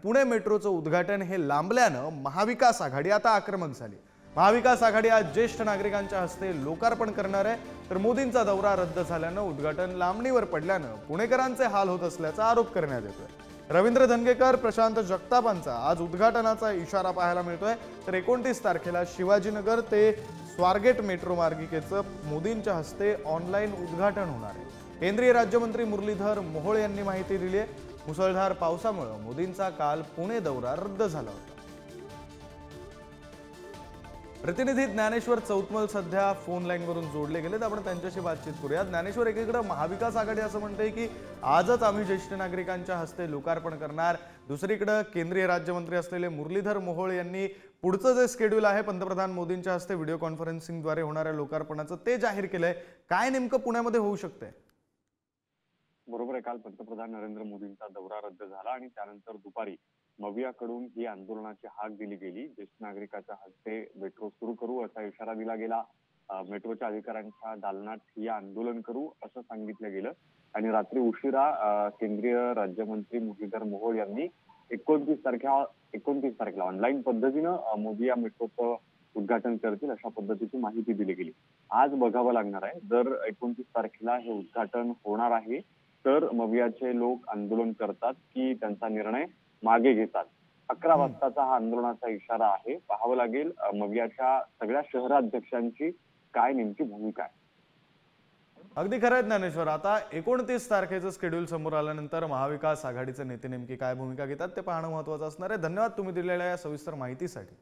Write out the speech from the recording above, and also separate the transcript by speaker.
Speaker 1: पुणे मेट्रोचं उद्घाटन हे लांबल्यानं महाविकास आघाडी आता आक्रमक झाली। महाविकास आघाडी आज ज्येष्ठ नागरिकांच्या हस्ते लोकार्पण करणार आहे, तर मोदींचा दौरा रद्द झाल्यानं उद्घाटन लांबणीवर पडल्यानं पुणेकरांचे हाल होत असल्याचा आरोप करण्यात येतोय। रवींद्र धंगेकर, प्रशांत जगतापांचा आज उद्घाटनाचा इशारा पाहायला मिळतोय, तर 29 तारखेला शिवाजीनगर ते स्वारगेट मेट्रो मार्गिकेचं मोदींच्या हस्ते ऑनलाईन उद्घाटन होणार आहे। केंद्रीय राज्यमंत्री मुरलीधर मोहोळ यांनी माहिती दिली आहे। मुसळधार पावसामुळे मोदींचा काल पुणे दौरा रद्द झाला होता। प्रतिनिधी ज्ञानेश्वर चौतमल सध्या फोन लाईनवरून जोडले गेलेत, आपण त्यांच्याशी बातचीत करूया। ज्ञानेश्वर, एकीकडे महाविकास आघाडी असं म्हणते की आजच आम्ही ज्येष्ठ नागरिकांच्या हस्ते लोकार्पण करणार, दुसरीकडे केंद्रीय राज्यमंत्री असलेले मुरलीधर मोहोळ यांनी पुढचं जे शेड्यूल आहे पंतप्रधान मोदींच्या हस्ते व्हिडिओ कॉन्फरन्सिंगद्वारे होणाऱ्या लोकार्पणाचं ते जाहीर केलंय। काय नेमकं पुण्यामध्ये होऊ शकतंय?
Speaker 2: बरोबर आहे, काल पंतप्रधान नरेंद्र मोदींचा दौरा रद्द झाला आणि त्यानंतर दुपारी मवियाकडून ही आंदोलनाची हाक दिली गेली। ज्येष्ठ नागरिकाच्या हस्ते मेट्रो सुरू करू असा इशारा दिला गेला। मेट्रोच्या अधिकाऱ्यांच्या दालनात हे आंदोलन करू असं सांगितलं गेलं आणि रात्री उशिरा केंद्रीय राज्यमंत्री मुरलीधर मोहोळ यांनी 29 तारखेला ऑनलाईन पद्धतीनं मविया मेट्रोचं उद्घाटन करतील अशा पद्धतीची माहिती दिली गेली। आज बघावं लागणार आहे, जर 29 तारखेला हे उद्घाटन होणार आहे तर मवियाचे लोक आंदोलन करतात की त्यांचा निर्णय मागे घेतात। 11 वाजताचा हा आंदोलनाचा इशारा आहे। पाहावं लागेल मवियाच्या सगळ्या शहराध्यक्षांची काय नेमकी भूमिका आहे।
Speaker 1: अगदी खरं आहे ज्ञानेश्वर, आता 29 तारखेचं शेड्यूल समोर आल्यानंतर महाविकास आघाडीचे नेते नेमकी काय भूमिका घेतात ते पाहणं महत्त्वाचं असणार आहे। धन्यवाद तुम्ही दिलेल्या या सविस्तर माहितीसाठी।